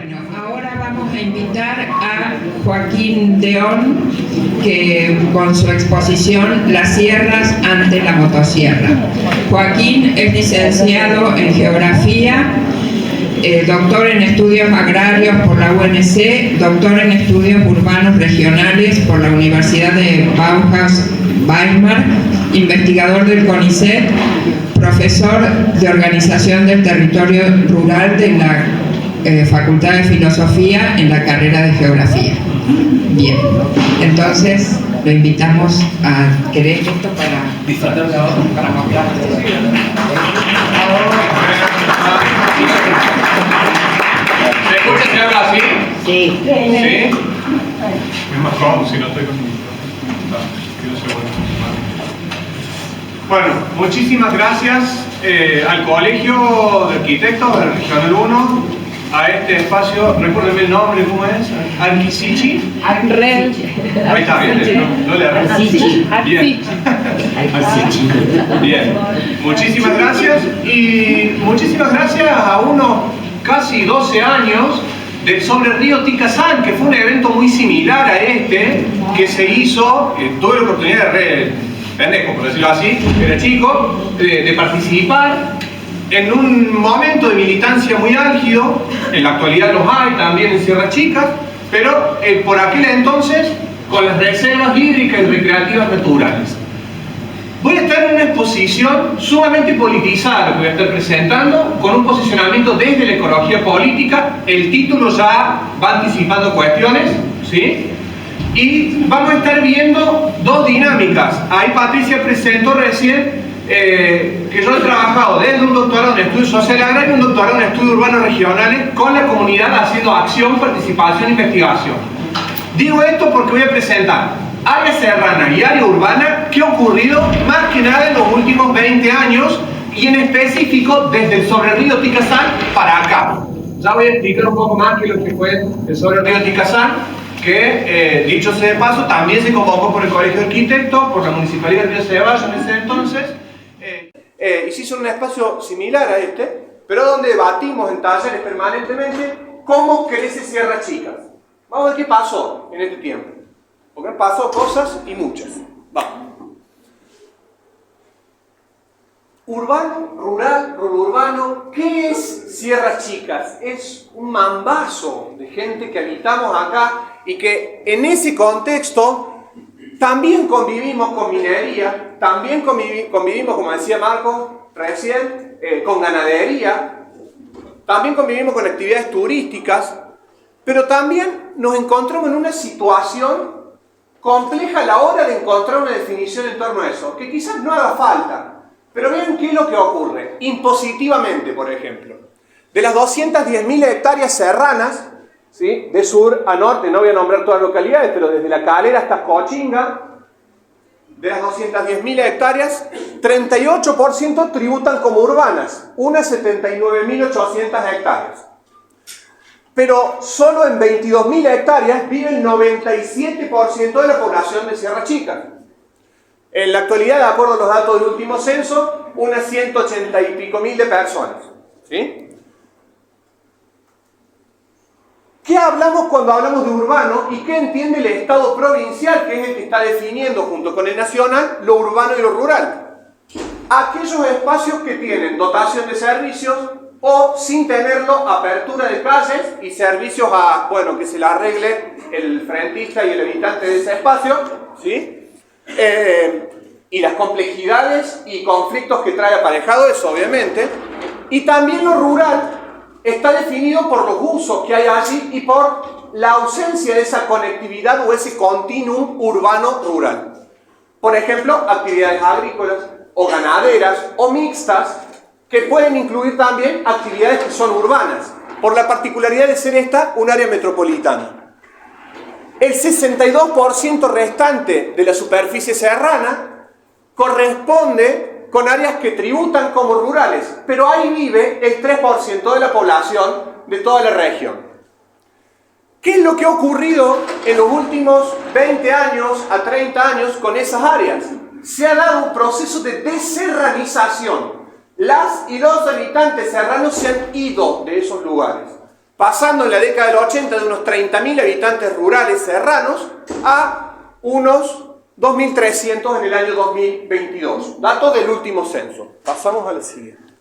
Bueno, ahora vamos a invitar a Joaquín Deón, que con su exposición Las sierras ante la motosierra. Joaquín es licenciado en Geografía, doctor en Estudios Agrarios por la UNC, doctor en Estudios Urbanos Regionales por la Universidad de Bauhaus-Weimar, investigador del CONICET, profesor de Organización del Territorio Rural de la Facultad de Filosofía en la carrera de Geografía. Bien, entonces lo invitamos a querer esto para disfrutar de ahora, para mostrar. ¿Se escucha que habla así? Sí. ¿Sí? Es más cómodo si no estoy con mi... Bueno, muchísimas gracias al Colegio de Arquitectos de la Regional 1, a este espacio, recuérdenme el nombre, ¿cómo es? Arquisichi. Ahí está, bien, no le Arquisichi. Bien. Bien. Muchísimas gracias y muchísimas gracias a unos casi 12 años del Sobre el Río Ticazán, que fue un evento muy similar a este que se hizo, tuve la oportunidad de pendejo, por decirlo así, era chico, de participar en un momento de militancia muy álgido. En la actualidad los hay también en Sierras Chicas, pero por aquel entonces con las reservas hídricas y recreativas naturales. Voy a estar en una exposición sumamente politizada, lo que voy a estar presentando, con un posicionamiento desde la ecología política. El título ya va anticipando cuestiones, ¿sí? Y vamos a estar viendo dos dinámicas. Ahí Patricia presentó recién que yo he trabajado desde un doctorado en estudios sociales agrarios y un doctorado en estudios urbanos regionales con la comunidad haciendo acción, participación e investigación. Digo esto porque voy a presentar área serrana y área urbana que ha ocurrido más que nada en los últimos 20 años y en específico desde el Sobre el Río Ticazán para acá. Ya voy a explicar un poco más qué es lo que fue el Sobre el Río Ticazán, que, dicho sea de paso, también se convocó por el Colegio de Arquitectos, por la Municipalidad de Río Ceballos en ese entonces, y se hizo un espacio similar a este, pero donde debatimos en talleres permanentemente cómo crece Sierras Chicas. Vamos a ver qué pasó en este tiempo, porque han pasado cosas y muchas. Vamos. Urbano, rural, urbano. ¿Qué es Sierras Chicas? Es un mambazo de gente que habitamos acá y que en ese contexto también convivimos con minería, también convivimos, como decía Marco recién, con ganadería, también convivimos con actividades turísticas, pero también nos encontramos en una situación compleja a la hora de encontrar una definición en torno a eso, que quizás no haga falta. Pero vean qué es lo que ocurre, impositivamente, por ejemplo. De las 210.000 hectáreas serranas, ¿sí?, de sur a norte, no voy a nombrar todas las localidades, pero desde La Calera hasta Cochinga, de las 210.000 hectáreas, 38% tributan como urbanas, unas 79.800 hectáreas. Pero solo en 22.000 hectáreas vive el 97% de la población de Sierras Chicas. En la actualidad, de acuerdo a los datos del último censo, unas 180 y pico mil de personas. ¿Sí? ¿Qué hablamos cuando hablamos de urbano y qué entiende el Estado provincial, que es el que está definiendo junto con el nacional lo urbano y lo rural? Aquellos espacios que tienen dotación de servicios o, sin tenerlo, apertura de calles y servicios a, bueno, que se le arregle el frentista y el habitante de ese espacio, ¿sí? Y las complejidades y conflictos que trae aparejado eso, obviamente. Y también lo rural está definido por los usos que hay allí y por la ausencia de esa conectividad o ese continuum urbano-rural. Por ejemplo, actividades agrícolas o ganaderas o mixtas, que pueden incluir también actividades que son urbanas, por la particularidad de ser esta un área metropolitana. El 62% restante de la superficie serrana corresponde con áreas que tributan como rurales, pero ahí vive el 3% de la población de toda la región. ¿Qué es lo que ha ocurrido en los últimos 20 años a 30 años con esas áreas? Se ha dado un proceso de deserranización. Las y los habitantes serranos se han ido de esos lugares pasando en la década del 80 de unos 30.000 habitantes rurales serranos a unos 2.300 en el año 2022. Datos del último censo. Pasamos a la siguiente.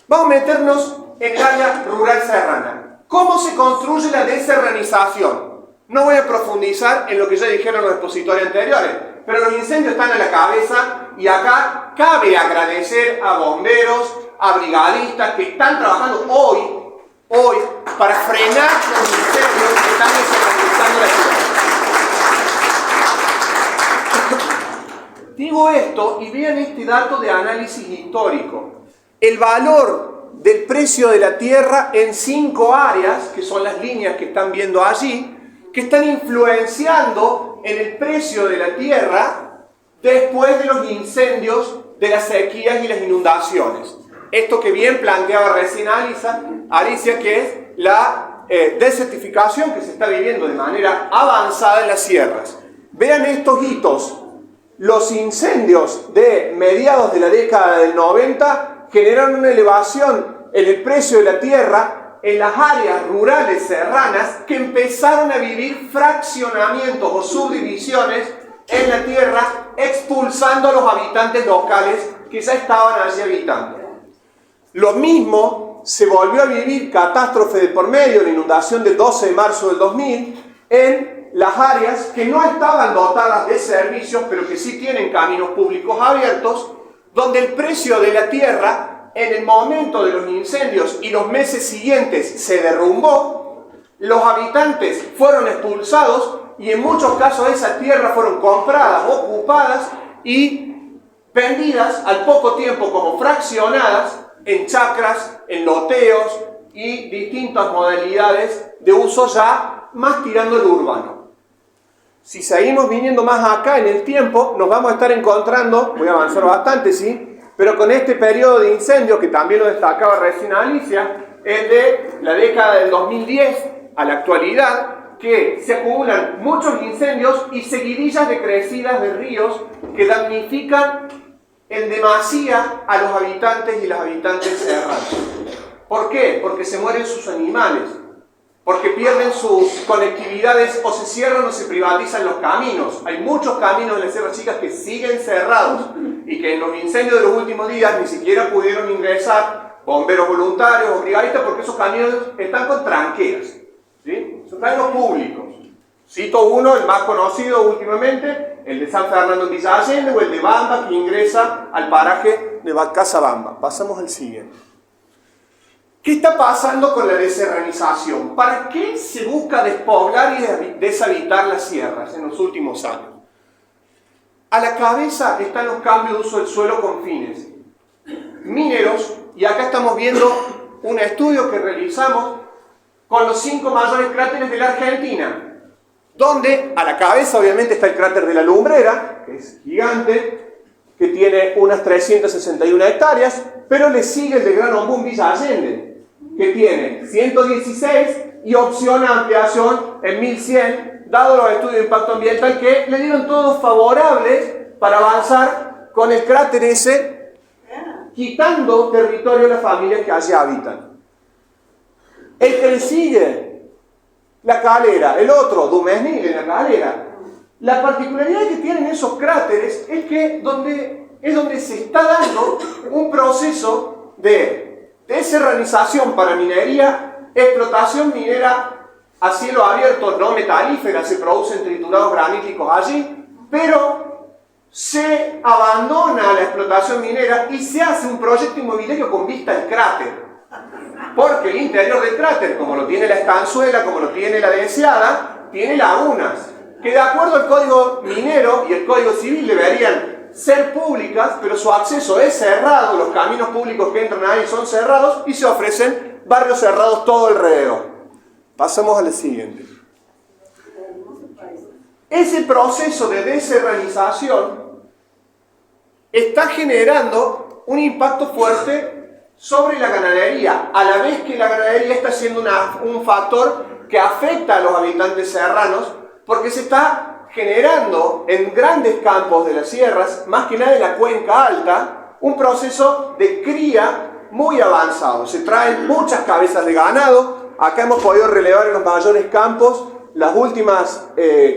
Vamos a meternos en el área rural serrana. ¿Cómo se construye la deserranización? No voy a profundizar en lo que ya dijeron los expositores anteriores, pero los incendios están a la cabeza y acá cabe agradecer a bomberos, a brigadistas que están trabajando hoy para frenar los incendios que están deserranizando la ciudad. Digo esto y vean este dato de análisis histórico. El valor del precio de la tierra en 5 áreas, que son las líneas que están viendo allí, que están influenciando en el precio de la tierra después de los incendios, de las sequías y las inundaciones. Esto que bien planteaba recién Alicia, que es la desertificación que se está viviendo de manera avanzada en las sierras. Vean estos hitos. Los incendios de mediados de la década del 90 generaron una elevación en el precio de la tierra en las áreas rurales serranas que empezaron a vivir fraccionamientos o subdivisiones en la tierra, expulsando a los habitantes locales que ya estaban allí habitando. Lo mismo se volvió a vivir, catástrofe de por medio, la inundación del 12 de marzo del 2000, en las áreas que no estaban dotadas de servicios, pero que sí tienen caminos públicos abiertos, donde el precio de la tierra, en el momento de los incendios y los meses siguientes, se derrumbó, los habitantes fueron expulsados y en muchos casos esas tierras fueron compradas, ocupadas y vendidas al poco tiempo como fraccionadas en chacras, en loteos y distintas modalidades de uso ya más tirando el urbano. Si seguimos viniendo más acá en el tiempo, nos vamos a estar encontrando, voy a avanzar bastante, sí, pero con este periodo de incendios, que también lo destacaba recién Alicia, es de la década del 2010 a la actualidad, que se acumulan muchos incendios y seguidillas de crecidas de ríos que damnifican en demasía a los habitantes y las habitantes serranos. ¿Por qué? Porque se mueren sus animales, porque pierden sus conectividades o se cierran o se privatizan los caminos. Hay muchos caminos en las Sierras Chicas que siguen cerrados y que en los incendios de los últimos días ni siquiera pudieron ingresar bomberos voluntarios o brigadistas porque esos caminos están con tranqueras, ¿sí? Son caminos públicos. Cito uno, el más conocido últimamente, el de San Fernando en Villa Allende o el de Bamba que ingresa al paraje de Casabamba. Pasamos al siguiente. ¿Qué está pasando con la deserranización? ¿Para qué se busca despoblar y deshabitar las sierras en los últimos años? A la cabeza están los cambios de uso del suelo con fines mineros, y acá estamos viendo un estudio que realizamos con los 5 mayores cráteres de la Argentina, donde a la cabeza obviamente está el cráter de la Lumbrera, que es gigante, que tiene unas 361 hectáreas, pero le sigue el de Gran Ombú Villa Allende, que tiene 116 y opción a ampliación en 1100, dado los estudios de impacto ambiental que le dieron todos favorables para avanzar con el cráter ese, quitando territorio a las familias que allí habitan. El que le sigue, La Calera, el otro, Dumesnil en La Calera. La particularidad que tienen esos cráteres es que es donde se está dando un proceso de deserranización para minería, explotación minera a cielo abierto, no metalífera, se producen triturados graníticos allí, pero se abandona la explotación minera y se hace un proyecto inmobiliario con vista al cráter. Porque el interior del cráter, como lo tiene la estanzuela, como lo tiene la deseada, tiene lagunas, que de acuerdo al código minero y el código civil deberían ser públicas, pero su acceso es cerrado, los caminos públicos que entran ahí son cerrados y se ofrecen barrios cerrados todo alrededor. Pasamos a la siguiente. Ese proceso de deserranización está generando un impacto fuerte sobre la ganadería, a la vez que la ganadería está siendo un factor que afecta a los habitantes serranos, porque se está generando en grandes campos de las sierras, más que nada en la cuenca alta, un proceso de cría muy avanzado. Se traen muchas cabezas de ganado, Acá hemos podido relevar en los mayores campos las últimas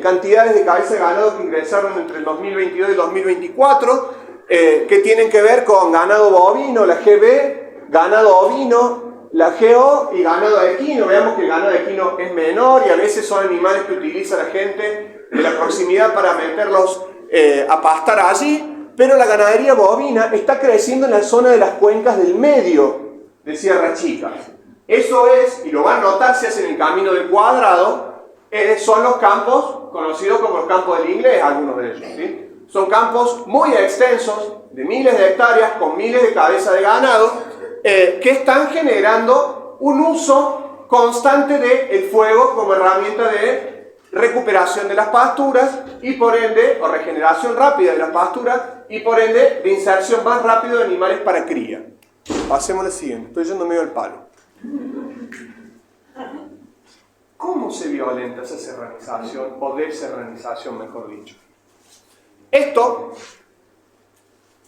cantidades de cabeza de ganado que ingresaron entre el 2022 y el 2024, que tienen que ver con ganado bovino, la GB, ganado ovino, la GO y ganado equino. Veamos que el ganado equino es menor y a veces son animales que utiliza la gente de la proximidad para meterlos a pastar allí, pero la ganadería bovina está creciendo en la zona de las cuencas del medio de Sierras Chicas. Eso es, y lo van a notar si hacen el camino del cuadrado, son los campos conocidos como los campos del inglés, algunos de ellos, ¿sí? Son campos muy extensos, de miles de hectáreas, con miles de cabezas de ganado, que están generando un uso constante del fuego como herramienta de recuperación de las pasturas y por ende, o regeneración rápida de las pasturas y por ende de inserción más rápida de animales para cría. Pasemos al siguiente, estoy yendo medio al palo. ¿Cómo se violenta esa serranización o deserranización, mejor dicho? Esto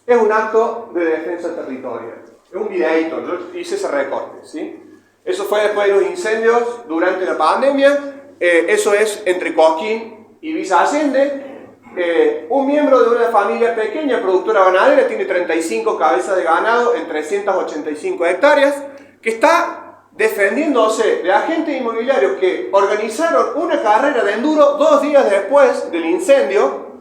es un acto de defensa territorial. Es un videíto, yo hice ese recorte, ¿sí? Eso fue después de los incendios durante la pandemia. Eso es entre Cosquín y Villa Allende. Un miembro de una familia pequeña, productora ganadera, tiene 35 cabezas de ganado en 385 hectáreas, que está defendiéndose de agentes inmobiliarios que organizaron una carrera de enduro 2 días después del incendio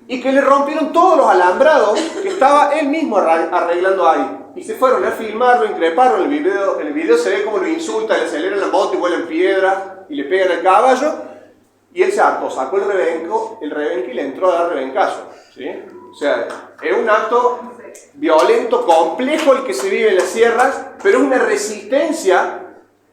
y que le rompieron todos los alambrados que estaba él mismo arreglando ahí. Y se fueron a filmarlo, increparon el video se ve como lo insulta, le aceleran la moto y vuelan piedras y le pegan al caballo. Y él se hartó, sacó el rebenque y le entró a dar rebencazo, ¿sí? O sea, es un acto violento, complejo el que se vive en las sierras, pero es una resistencia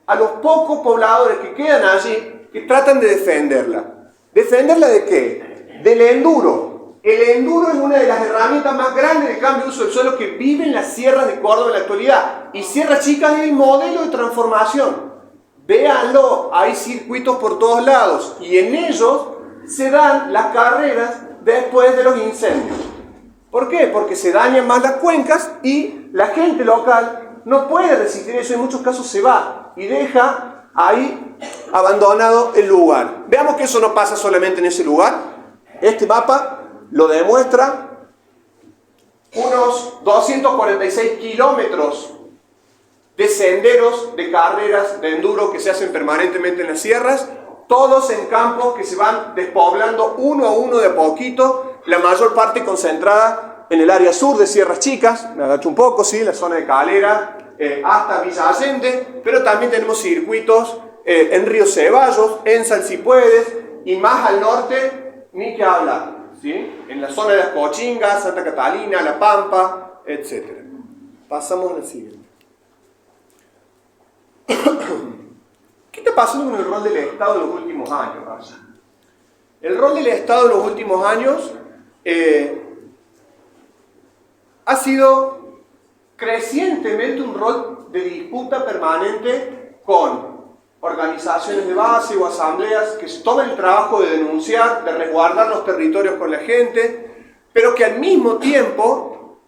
a los pocos pobladores que quedan allí que tratan de defenderla. ¿Defenderla de qué? Del enduro. El enduro es una de las herramientas más grandes de cambio de uso del suelo que vive en las sierras de Córdoba en la actualidad. Y Sierras Chicas es el modelo de transformación. Véanlo, hay circuitos por todos lados y en ellos se dan las carreras después de los incendios. ¿Por qué? Porque se dañan más las cuencas y la gente local no puede resistir eso, en muchos casos se va y deja ahí abandonado el lugar. Veamos que eso no pasa solamente en ese lugar. Este mapa lo demuestra. Unos 246 kilómetros de senderos, de carreras, de enduro que se hacen permanentemente en las sierras, todos en campos que se van despoblando uno a uno de a poquito, la mayor parte concentrada en el área sur de Sierras Chicas, me agacho un poco, sí, la zona de Calera, hasta Villa Allende, pero también tenemos circuitos en Río Ceballos, en Salsipuedes y más al norte, ni que hablar, ¿sí? En la zona de las Cochingas, Santa Catalina, La Pampa, etc. Pasamos a la siguiente. ¿Qué está pasando con el rol del Estado en los últimos años? El rol del Estado en los últimos años ha sido crecientemente un rol de disputa permanente con organizaciones de base o asambleas que se toman el trabajo de denunciar, de resguardar los territorios con la gente, pero que al mismo tiempo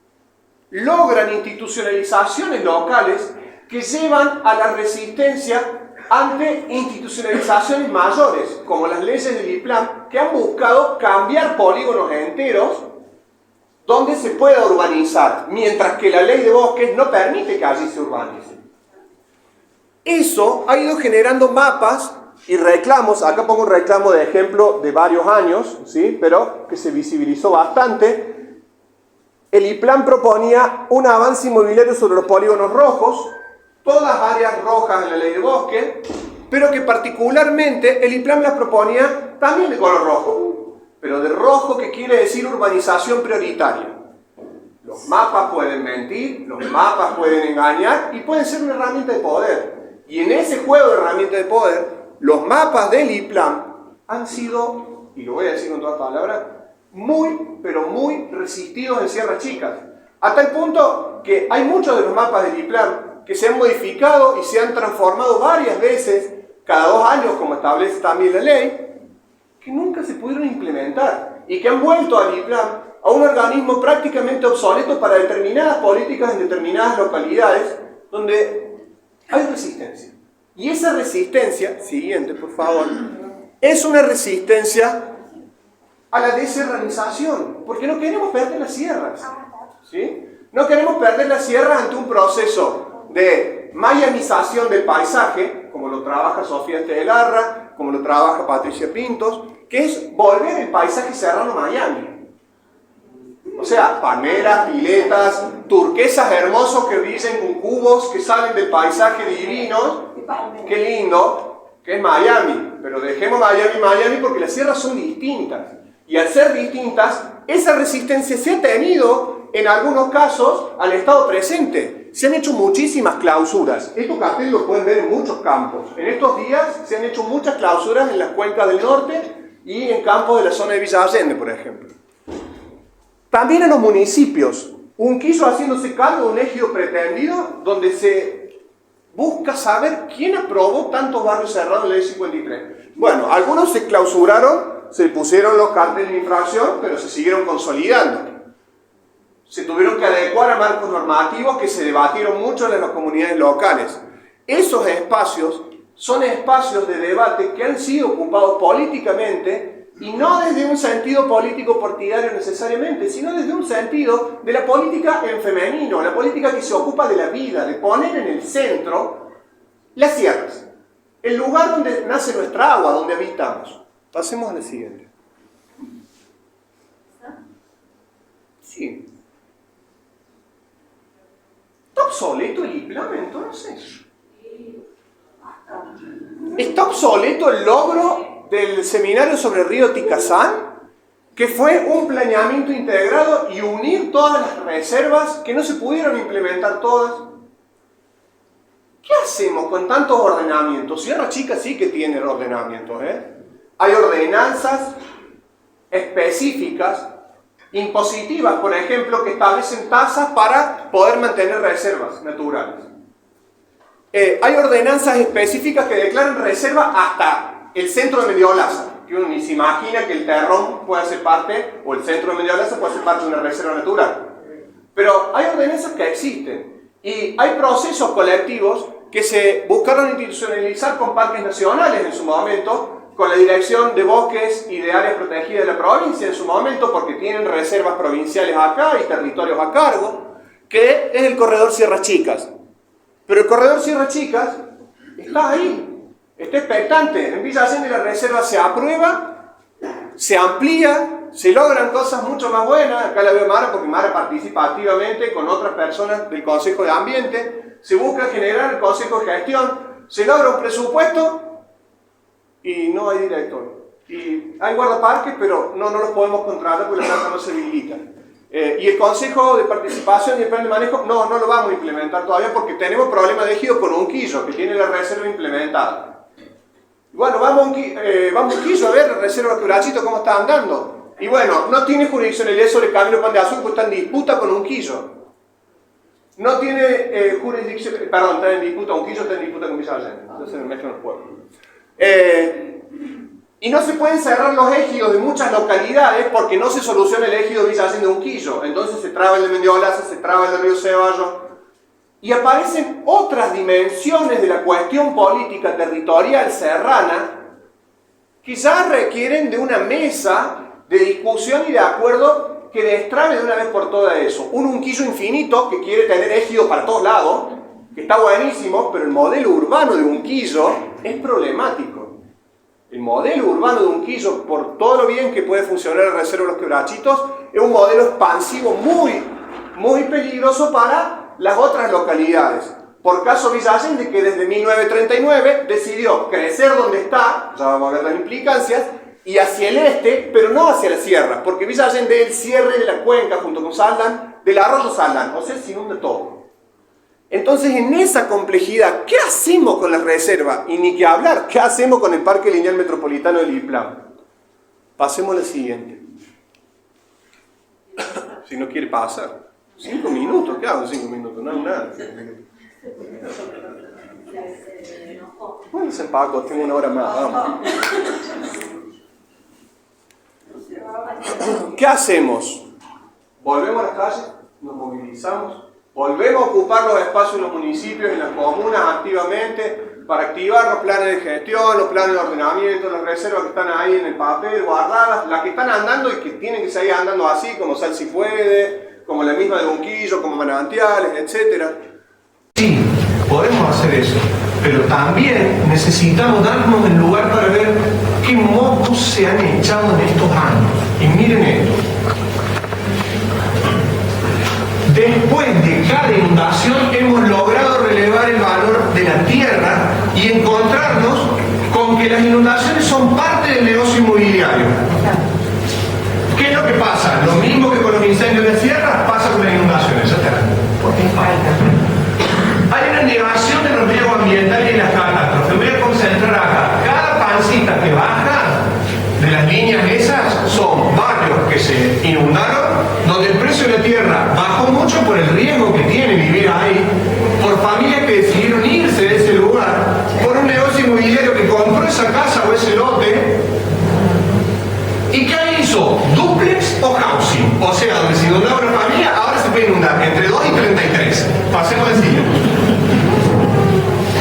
logran institucionalizaciones locales que llevan a la resistencia ante institucionalizaciones mayores, como las leyes del IPLAN, que han buscado cambiar polígonos enteros donde se pueda urbanizar, mientras que la ley de bosques no permite que allí se urbanice. Eso ha ido generando mapas y reclamos, acá pongo un reclamo de ejemplo de varios años, ¿sí? Pero que se visibilizó bastante. El IPLAN proponía un avance inmobiliario sobre los polígonos rojos, todas áreas rojas en la ley de bosque, pero que particularmente el IPLAN las proponía también de color rojo, pero de rojo que quiere decir urbanización prioritaria. Los mapas pueden mentir, los mapas pueden engañar y pueden ser una herramienta de poder. Y en ese juego de herramientas de poder, los mapas del IPLAN han sido, y lo voy a decir con todas palabras, muy, pero muy resistidos en Sierras Chicas. A tal punto que hay muchos de los mapas del IPLAN que se han modificado y se han transformado varias veces, cada 2 años, como establece también la ley, que nunca se pudieron implementar y que han vuelto al IPLAN a un organismo prácticamente obsoleto para determinadas políticas en determinadas localidades donde hay resistencia. Y esa resistencia, siguiente por favor, es una resistencia a la deserranización, porque no queremos perder las sierras, ¿sí? No queremos perder las sierras ante un proceso de mayamización del paisaje, como lo trabaja Sofía Estelarra, como lo trabaja Patricia Pintos, que es volver el paisaje serrano Miami. O sea, palmeras, piletas, turquesas hermosos que brillan con cubos que salen del paisaje divino. Qué lindo, que es Miami. Pero dejemos Miami porque las sierras son distintas. Y al ser distintas, esa resistencia se ha tenido, en algunos casos, al estado presente. Se han hecho muchísimas clausuras. Estos carteles lo pueden ver en muchos campos. En estos días se han hecho muchas clausuras en las cuencas del norte y en campos de la zona de Villa Allende, por ejemplo. También en los municipios, Unquillo haciéndose cargo de un ejido pretendido donde se busca saber quién aprobó tantos barrios cerrados en la ley 53. Bueno, algunos se clausuraron, se pusieron los carteles de infracción, pero se siguieron consolidando. Se tuvieron que adecuar a marcos normativos que se debatieron mucho en las comunidades locales. Esos espacios son espacios de debate que han sido ocupados políticamente y no desde un sentido político partidario necesariamente, sino desde un sentido de la política en femenino, la política que se ocupa de la vida, de poner en el centro las sierras, el lugar donde nace nuestra agua, donde habitamos. Pasemos a la siguiente. Sí. ¿Está obsoleto el IPLAM entonces? ¿Está obsoleto el logro del seminario sobre el río Ticazán, que fue un planeamiento integrado y unir todas las reservas que no se pudieron implementar todas? ¿Qué hacemos con tantos ordenamientos? Sierra Chica sí que tiene ordenamientos, Hay ordenanzas específicas, impositivas, por ejemplo, que establecen tasas para poder mantener reservas naturales. Hay ordenanzas específicas que declaran reserva hasta el centro de Mediolaza, que uno ni se imagina que el Terrón pueda ser parte, o el centro de Mediolaza puede ser parte de una reserva natural. Pero hay ordenanzas que existen, y hay procesos colectivos que se buscaron institucionalizar con parques nacionales en su momento, con la Dirección de Bosques y de Áreas Protegidas de la provincia en su momento, porque tienen reservas provinciales acá y territorios a cargo, que es el corredor Sierras Chicas. Pero el corredor Sierras Chicas está ahí. Está expectante. En Villa Allende la reserva se aprueba, se amplía, se logran cosas mucho más buenas. Acá la veo Mara porque Mara participa activamente con otras personas del Consejo de Ambiente. Se busca generar el Consejo de Gestión, se logra un presupuesto y no hay director. Y hay guardaparques, pero no los podemos contratar porque la plata no se habilita. Y el Consejo de Participación y el Plan de Manejo no lo vamos a implementar todavía porque tenemos problemas de ejido con Unquillo, que tiene la reserva implementada. Bueno, vamos a Unquillo a ver la reserva Quebrachito cómo está andando. Y bueno, no tiene jurisdiccionalidad sobre Camino Pan de Azul porque está en disputa con Unquillo. No tiene jurisdicción, perdón, está en disputa Unquillo, está en disputa con Villa Allende. Entonces se me mezclan los pueblos. Y no se pueden cerrar los ejidos de muchas localidades porque no se soluciona el ejido de Villa Allende de Unquillo. Entonces se traba el de Mediolaza, se traba el de Río Ceballos. Y aparecen otras dimensiones de la cuestión política territorial serrana que ya requieren de una mesa de discusión y de acuerdo que destrabe de una vez por todas eso. Un Unquillo infinito que quiere tener ejidos para todos lados, que está buenísimo, pero el modelo urbano de Unquillo es problemático. El modelo urbano de Unquillo, por todo lo bien que puede funcionar la reserva de los Quebrachitos, es un modelo expansivo muy peligroso para las otras localidades. Por caso Villa Allende, que desde 1939 decidió crecer donde está, ya vamos a ver las implicancias, y hacia el este, pero no hacia la sierra, porque Villa Allende es el cierre de la cuenca junto con Saldán, del arroyo Saldán, o sea, se inunda todo. Entonces, en esa complejidad, ¿qué hacemos con la reserva? Y ni que hablar, ¿qué hacemos con el Parque Lineal Metropolitano del IPLAM? Pasemos a la siguiente. Si no quiere pasar. 5 minutos, ¿qué hago en 5 minutos? No hago nada. Bueno, se empacó, tengo una hora más, vamos. ¿Qué hacemos? ¿Volvemos a las calles? ¿Nos movilizamos? ¿Volvemos a ocupar los espacios en los municipios, en las comunas activamente? para activar los planes de gestión, los planes de ordenamiento, las reservas que están ahí en el papel, guardadas, las que están andando y que tienen que seguir andando así, como Sal Si Puede, como la misma de Unquillo, como Manantiales, etc. Sí, podemos hacer eso, pero también necesitamos darnos el lugar para ver qué mocos se han echado en estos años. Y miren esto. Después de cada inundación hemos logrado relevar el valor de la tierra y encontrarnos con que las inundaciones son parte del negocio inmobiliario. ¿Qué es lo que pasa? Lo mismo que con los incendios de sierra pasa con las inundaciones. Hay una negación de los riesgos ambientales y las catástrofes. Me voy a concentrar acá. Cada pancita que baja de las líneas esas son barrios que se inundaron, donde el precio de la tierra bajó mucho por el riesgo que tiene vivir ahí, por familias que decidieron irse de ese lugar, por un negocio inmobiliario que compró esa casa o ese lote. ¿Y qué hizo? ¿Duplex o housing? O sea, donde se inundaba una familia, ahora se puede inundar entre 2 y 33. Pasemos al siguiente.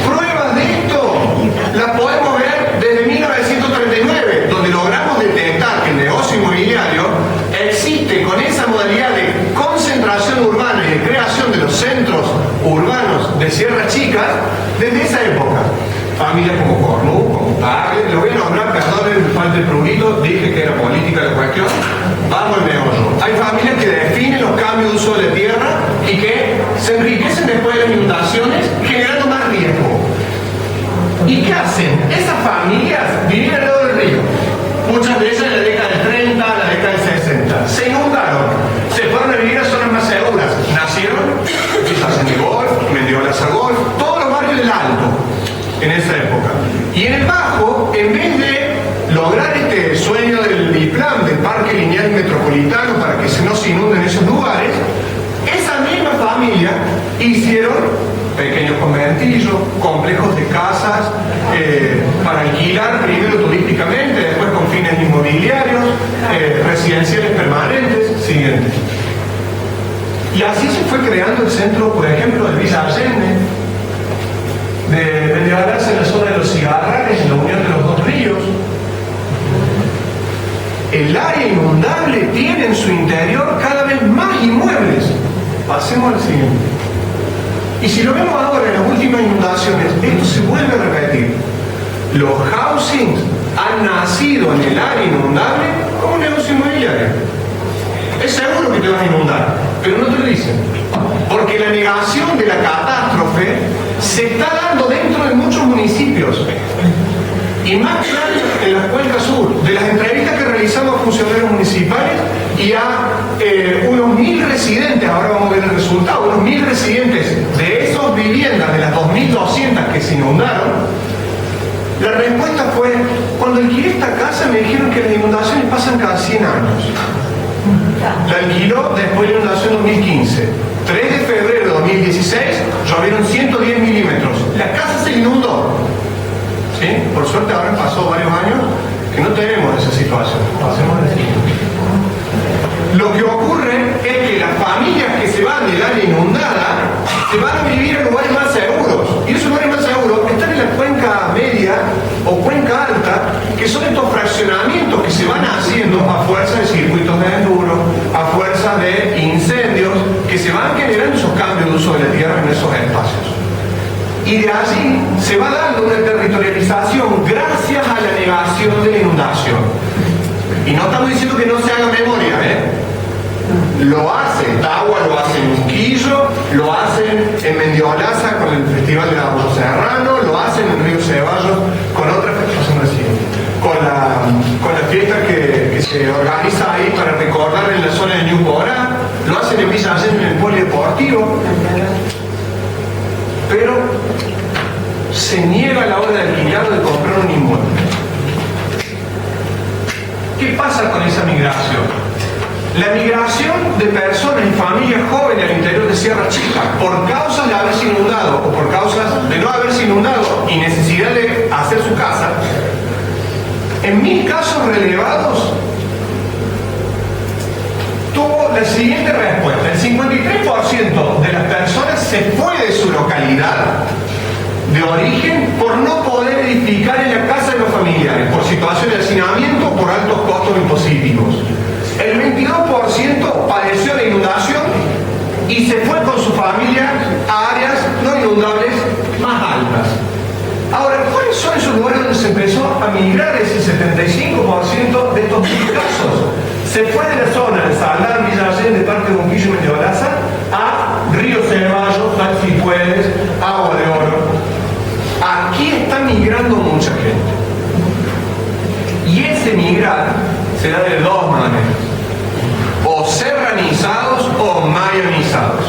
Pruebas de esto las podemos ver desde 1939, donde logramos detectar que el negocio inmobiliario existe con esa modalidad de concentración urbana y de creación de los centros urbanos de Sierras Chicas desde esa época. Familias como Cornu, como Tagle, lo voy a nombrar, perdonen, falta el prurito, dije que era política la cuestión, vamos al meollo. Hay familias que definen los cambios de uso de tierra y que se enriquecen después de las inundaciones, generando más riesgo. ¿Y qué hacen? Esas familias vivían al lado del río. Muchas de ellas en la década del 30, la década del 60. Se inundaron, se fueron a vivir a zonas más seguras. Nacieron Estación de Golf, Mendiolaza Golf, todos los barrios del Alto en esa época. Y en el Bajo, en vez de lograr este sueño del BIPLAN, del Parque Lineal Metropolitano, para que no se inunden esos lugares, esa misma familia hicieron pequeños conventillos, complejos de casas para alquilar, primero turísticamente, después con fines inmobiliarios, residenciales permanentes, siguiente. Y así se fue creando el centro, por ejemplo, de Villa Allende, de Mendiolaza en la zona de los Cigarrales, en la unión de los dos ríos. El área inundable tiene en su interior cada vez más inmuebles. Pasemos al siguiente. Y si lo vemos ahora en las últimas inundaciones, esto se vuelve a repetir. Los housings han nacido en el área inundable como un negocio inmobiliario. Es seguro que te vas a inundar, pero no te lo dicen. Porque la negación de la catástrofe se está dando dentro de muchos municipios. Y más claro en las cuencas sur. De las entrevistas que realizamos a funcionarios municipales y a unos 1000 residentes, ahora vamos a ver el resultado, unos 1000 residentes de esas viviendas, de las 2200 que se inundaron, la respuesta fue: cuando alquilé esta casa me dijeron que las inundaciones pasan cada 100 años. La alquiló después de la inundación 2015. 3 de febrero de 2016 llovieron 110 milímetros. La casa se inundó. ¿Sí? Por suerte ahora han pasado varios años que no tenemos esa situación. Pasemos al siguiente. Lo que ocurre es que las familias que se van del área inundada se van a vivir en lugares más seguros. Y esos lugares más seguros están en la cuenca media o cuenca alta, que son estos fraccionamientos que se van haciendo a fuerza de circuitos de enduro, a fuerza de incendios, que se van generando esos cambios de uso de la tierra en esos espacios. Y de allí se va dando una territorialización gracias a la negación de la inundación. Y no estamos diciendo que no se haga memoria, Lo hacen, Tagua lo hace en Unquillo, lo hacen en Mendiolaza con el Festival de Arroyo Serrano, lo hacen en Río Ceballos con otra con la fiesta que se organiza ahí para recordar en la zona de New Porá, lo hacen en Villa Allende en el polideportivo. Pero se niega a la hora de alquilar o de comprar un inmueble. ¿Qué pasa con esa migración? La migración de personas y familias jóvenes al interior de Sierra Chica, por causas de haberse inundado o por causas de no haberse inundado y necesidad de hacer su casa, en 1000 casos relevados, tuvo la siguiente respuesta: el 53% de las personas se fue de su localidad de origen por no poder edificar en la casa de los familiares, por situación de hacinamiento o por altos costos impositivos. El 22% padeció la inundación y se fue con su familia a áreas no inundables más altas. Ahora, ¿cuáles son esos lugares donde se empezó a migrar ese 75% de estos casos? Se fue de la zona de Saldán, Villa Allende, Parque de Unquillo y Mendiolaza a Río Ceballos, Cifuentes, Agua de Oro. Aquí está migrando mucha gente. Y ese migrar se da de dos maneras: o serranizados o mayonizados.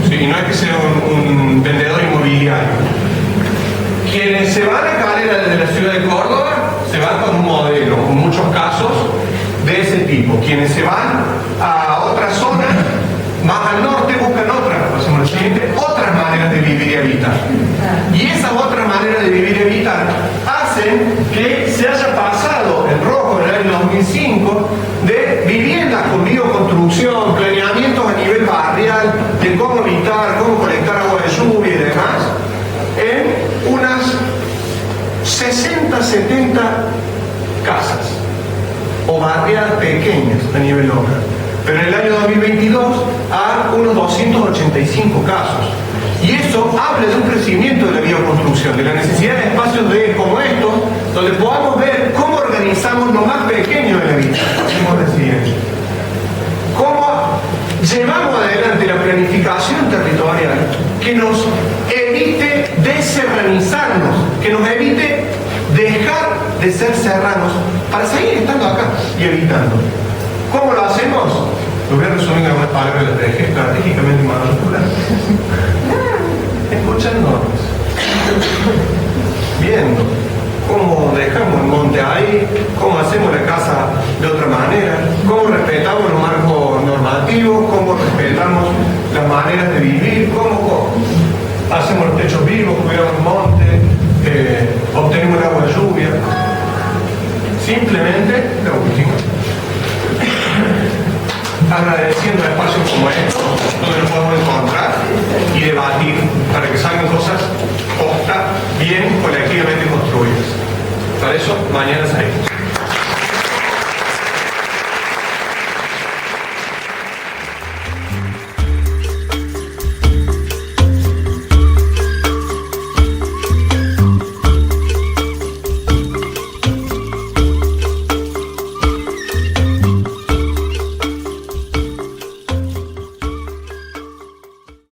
¿Sí? No hay que ser un vendedor inmobiliario. Quienes se van a Calera desde la ciudad de Córdoba se van con un modelo, en muchos casos, de ese tipo. Quienes se van a otras zonas, más al norte, buscan otras maneras de vivir y habitar. Y esas otras maneras de vivir y habitar hacen que se haya pasado el rojo en el año 2005 de viviendas con bioconstrucción, planeamientos a nivel barrial, de cómo evitar, cómo colectar agua de lluvia y demás, en unas 60, 70 casas o barriadas pequeñas a nivel local. Pero en el año 2022 a unos 285 casos. Y eso habla de un crecimiento de la bioconstrucción, de la necesidad de espacios como estos, donde podamos ver cómo organizamos lo más pequeño de la vida, como decía. Cómo llevamos adelante la planificación territorial que nos evite deserranizarnos, que nos evite dejar de ser serranos para seguir estando acá y habitando. ¿Cómo lo hacemos? Lo voy a resumir en algunas palabras estratégicamente manipuladas. Escuchándonos, viendo cómo dejamos el monte ahí, cómo hacemos la casa de otra manera, cómo respetamos los marcos normativos, cómo respetamos las maneras de vivir, cómo hacemos los techos vivos, cuidamos el monte, obtenemos el agua de lluvia. Simplemente, la última, agradeciendo espacios como estos, donde nos podemos encontrar y debatir para que salgan cosas bien colectivamente construidas. Para eso, mañana salimos.